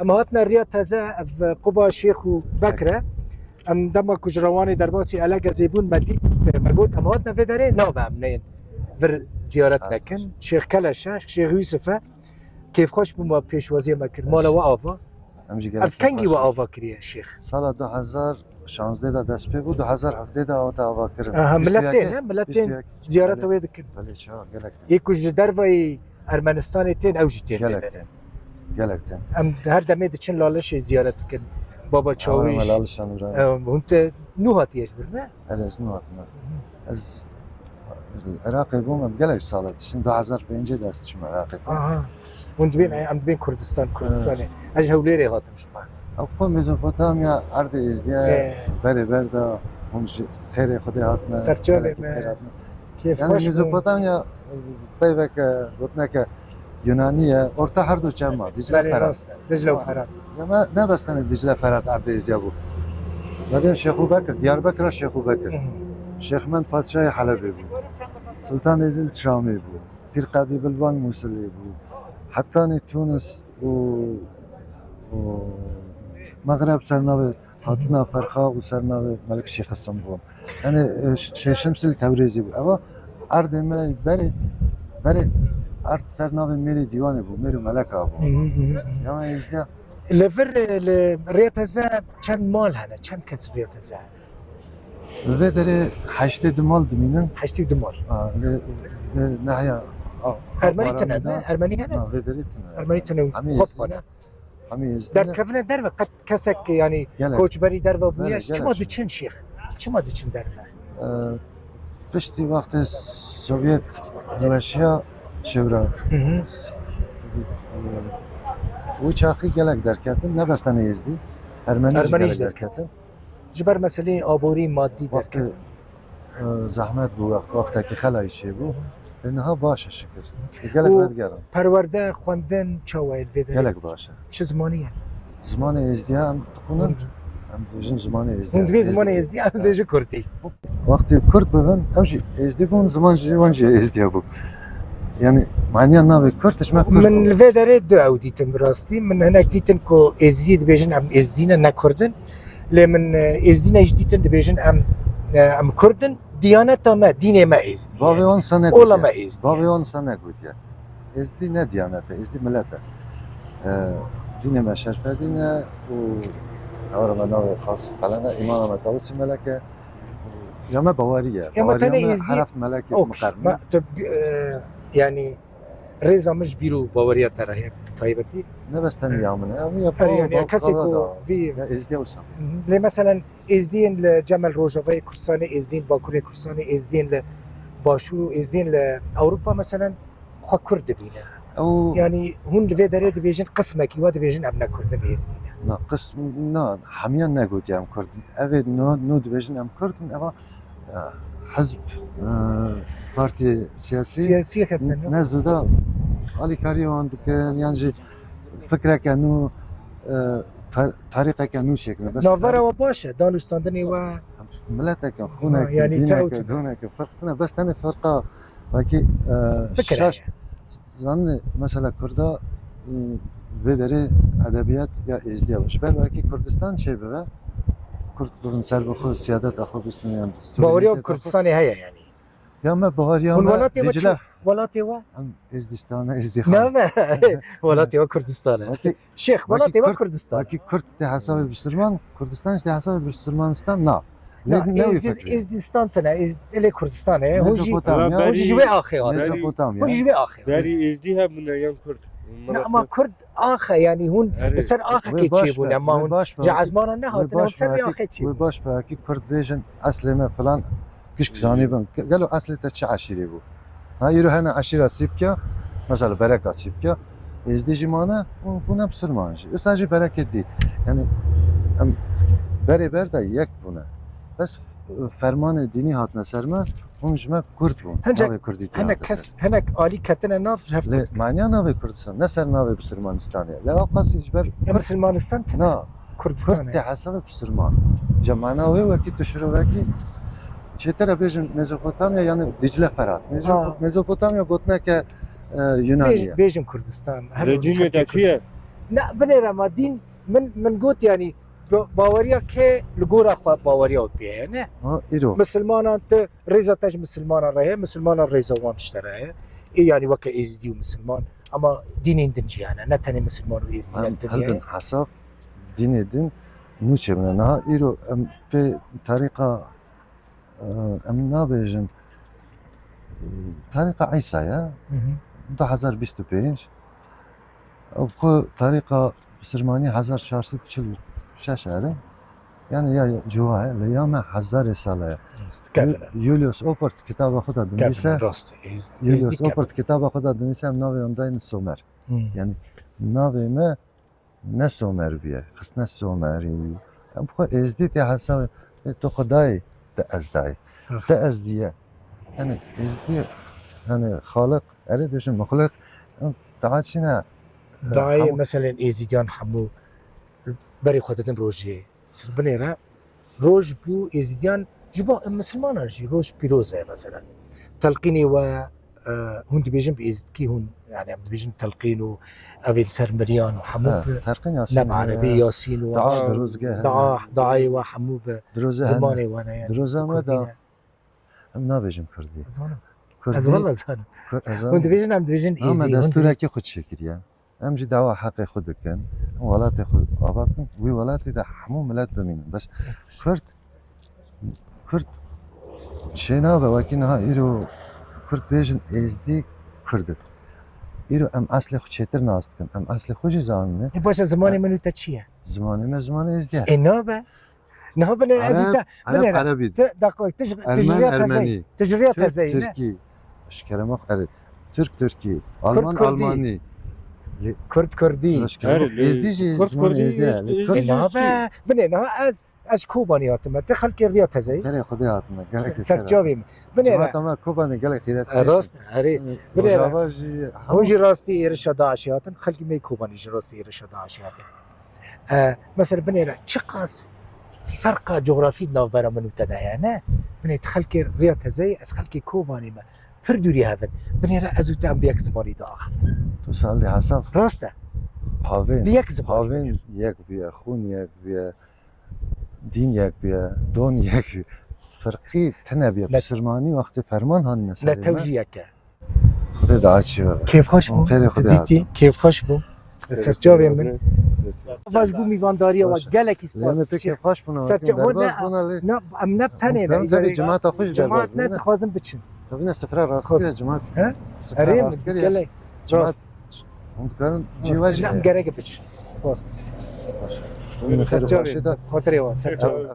اما هاتنا الرياض هذا في قبا شيخ وبكره ام دما كجرواني درباسي علاقه زيبون مدي مقود اما هاتنا في داري نابع منين في زيارت لكن شيخ كلاشا شيخ يوسف كيف خوش بما بيشوازي مكر مالا وآفا اف كنگي وآفا كريه شيخ سال 2016 دا دست پی بود 2017 دا آوا کردن ملتين زيارت ويد كن بله چه گلک يكوج درفاي ارمنستان تين او جتين گلک ام هر دمه دچن لالش زيارت كن بابا چاويش ملالشان ورا انت نوهات يجبرنا از نوات از العراق بوم گلک سال شن 2005 دستشم عراق وانت بين ام بين كردستان اج هوليري هاتم شبان اقوى ميزوبوتاميا ارض ازديا بري بردا هم خير خدي هاتنا سرچاله كيف يعني خوش ميزوبوتاميا بيبك قلتنا يونانية orta her دو çemma Dicle Ferhat. دجله وفرات Ama ne bastane Dicle Ferhat ardı izdiya bu. Neden Şeyh Bekir, Diyarbakır Şeyh Bekir. Şeyh Mehmed Padişahı Halep'i bu. Sultan Ezil Şami bu. Pir Kadi Bilban Musili bu. Hatta Tunis bu Maghreb sernavi Hatuna Ferha ve sernavi Melik Şeyh Hasan bu. Yani Şeyh Şemsil Tebrizi bu. Ama ardı beri ارت سرناوی میری دیوانه بود میری ملک آبو یا ایزیا لفر الرياض هذا كان مال هنا كان كاس الرياض هذا و داره 8 دمال دمینن حشتي دمار نهایا ارمني تنا ارمني هنا و داره ارمني تنا خط هنا همین در كفنا درب قد كسك يعني كوتش بري درب بويا شما دچن شيخ شما دچن درب پشتی وقت سوویت روسیا شورا و چاخی گلک درکتن نه بستن یزدی ارمنی گلک درکتن جبر مسئله آبوری مادی درکتن زحمت بو وقتی که خلایشی بو اینها باشه شکست گلک بدگرم پرورده خوندن چاویل ویدر گلک باشه چه زمانیه؟ زمان یزدی هم خونم هم دوژن زمان یزدی هم دوی زمان یزدی هم دوژه کردی وقتی کرد ببین همچی یزدی بون زمان جوانجی یزدی بو يعني معناها ناوي كرتش ما من الفيدري دو عوديتم براستي من هناك ديتن كو ازديد بيجن ام ازدينا نكردن لمن ازدينا جديتن بيجن ام كردن ديانتا ما ديني ما ازدي بابي 10 سنه ولا ما ازدي بابي 10 سنه قلت يا ازدي نه ديانتا ازدي ملتا ديني ما شرفه دينا و اورا ناوي خاص قالنا ايمان ما توسي ملكه يا ما بواريه يا ما تاني ازدي عرفت ملكه مقرن يعني ريزا مش بيرو باوريا ترى هي طيبتي نه بس تاني يومنا يعني كاسيكو في ازدي وسام لي مثلا ازدين لجمل روجافي كرساني ازدين باكوري كرساني ازدين لباشو ازدين لاوروبا مثلا خو كرد بينا او يعني هون لفيدري ديفيجن قسمك يوا ديفيجن ابنا كردن ازدين نا قسم نا حميان نقول يا ام كردن افيد نو ديفيجن ام كردن اما حزب parti siyasi نزدو دا علی کاری وان دکن یعنی فکر کنو طریقه کنو شکل بس نوورا و باشه دانستاندنی و ملتك خونه يعني دينك دونك فرقنا بس انا فرقه وكي فكره زن مثلا كردا بدري ادبيات يا ازدواج بل وكي كردستان شي بقى كرد بن سر بخو سيادات اخو بسنيان باوريا كردستاني هيا يعني يا ما بهاريا ما دجله ولاتي و ازدستان ازدخان نعم ولاتي و كردستان شيخ ولاتي و كردستان وكي كرد حساب بسرمان كردستان حساب بسرمانستان نا ازدستان تنا الى كردستان هو جوي اخي ميزوبوتاميا هو جوي اخي داري ازديها من ايام كرد ما كرد اخ يعني هون بسر اخ كي تشيبون اما هون جعزمان النهات سر اخ تشيب وباش باكي كرد بيجن اسلمه فلان كشك زانيبن قالوا اصلي تشي عشيري بو ها يرو هنا عشيره سيبكا مثلا بركه سيبكا ازديجي مانا بنا بسرمانجي اساجي بركه دي يعني بري بردا يك بنا بس فرمان ديني هاتنا سرما هم جمع كرد بون ناوي كردي هناك آلي كتنا ناف لا معناها ناوي كردستان نسر ناوي بسرمانستان لا قاس يجبر بسرمانستان نا كردستان كرد حسب بسرمان جمعنا وكي تشرو وكي چطور بیشتر مزوپوتامیا یعنی دیجله فرات مزوپوتامیا گفتن که یونانیه بیشتر کردستان رجوع دکیه نه بنێرە ما دین من گوت یعنی باوەریە کێ لە گۆرە خوا باوەریە پێەیە ها ایرو مسلمانان ت ڕێزە تەژ مسلمانە ڕێهەیە مسلمانە ڕێزەوان شتەرەیە ینی وەکە ئێزدی و مسلمان ئەمە دینین دنجیانە نەتەنێ مسلمان و ئێزدی هلدن حساب دین دین نوچه من نه ایرو ام به طریقه ام نابیجن طریقه عیسی 2025 او کو طریقه سرمانی 1446 اره yani ya cuvaya liyame 1000 sale Julius Opert kitaba خود دنیسه Julius Opert kitaba خود دنیسه هم ناوی انداین سومر yani ناوی ما نه سومر بیه خس نه سومری هم خو ازدی تی حساب تو خدای ده ازدای ده ازدیه yani ازدی yani خالق اره بشن مخلق دعاتی نه داعی مثلا ئێزیدیان هەموو بەری خۆدەدن ڕۆژێ سر بنێرە ڕۆژ بوو ئێزیدیان ji bo مسلمانان jî roj pîroz e mesela telqînê we hûn dibêjin bi êzidkî hûn yani em dibêjin telqîn û ev ê li ser miriyan û hemû bi فرقی یاسین nem erebî yasîn û دروزگه dayê we hemû bi دروزه zimanê we ne yani دروزه ما Kurdî دا ne. ام نابیجم کردی Zanim. کردی Ez valla zanim. Hûn dibêjin em dibêjin اما êzî دستورکی خود شکریه ام جی دعوا حق خود کن ولات خود آباد کن وی ولاتی ده همون ملت بمینن بس کرد چه نابه وکی نه ایرو کرد بیجن ازدی کرد ایرو ام اصل خود چیتر ناست کن ام اصل خودی زانه başa zimanê min û te çi ye زمانی ما زمان ازدی e nabe nabe ne ez te عرب بنێرە عربی te dakika Ermen Ermeni tijriya Türk tezeyî ne Türki اشکرمخ ارد Türk Türki Alman Kürdi. Almani Kurd Kurdî اشکرمخ ازدی جی Kurd زمان Kurdî, ازدی Ezdi. nabe binê niha ez Kobanî hatime te xelkê riya tezeyî گره خودی هاتمه گره serçavê min binêre جماعت ما کوبانه گله خیرت rast herê binêre روجاوا جی hûn jî rastî êrişa Daişê hatin xelkî me Kobanî jî rastî êrişa Daişê hatin mesela binêre çi qas ferqa coğrafî navbera min û te de heye ne binê tu xelkê riya tezeyî ez xelkê Kobanî me pir dûrî hevin binêre ez û te em bi yek zimanî daaxin تو سال دی حساب rast e هاوین bi yek zimanî هاوین یک بیه خون یک بیه دین یک بیه دون یک بیه فرقی تنه بیه نه- بسرمانی وقتی فرمان هان ne نسری tewjiyeke خودی دعاچی و kêfxweş bû Xêrê tu Xwedê dîtî kêfxweş bû serçavê min Destek. baş bû mîvandariya we Baş. gelekî لیمه spas تکی خوش بونه Serçe- درباز ne- بونه لی ne em ne tenê Mümkün tabii cemaat خوش cemaat درباز ne بونه dixwazin biçin ببینه سفره راست خواست. بیه جماعت He? سفره erê راست min کریه gelek جماعت rast هم دکارن جیوه ne em جیه gerek biçin spas ببینه خیلی خوشه serçavê دا xatirê we serçavê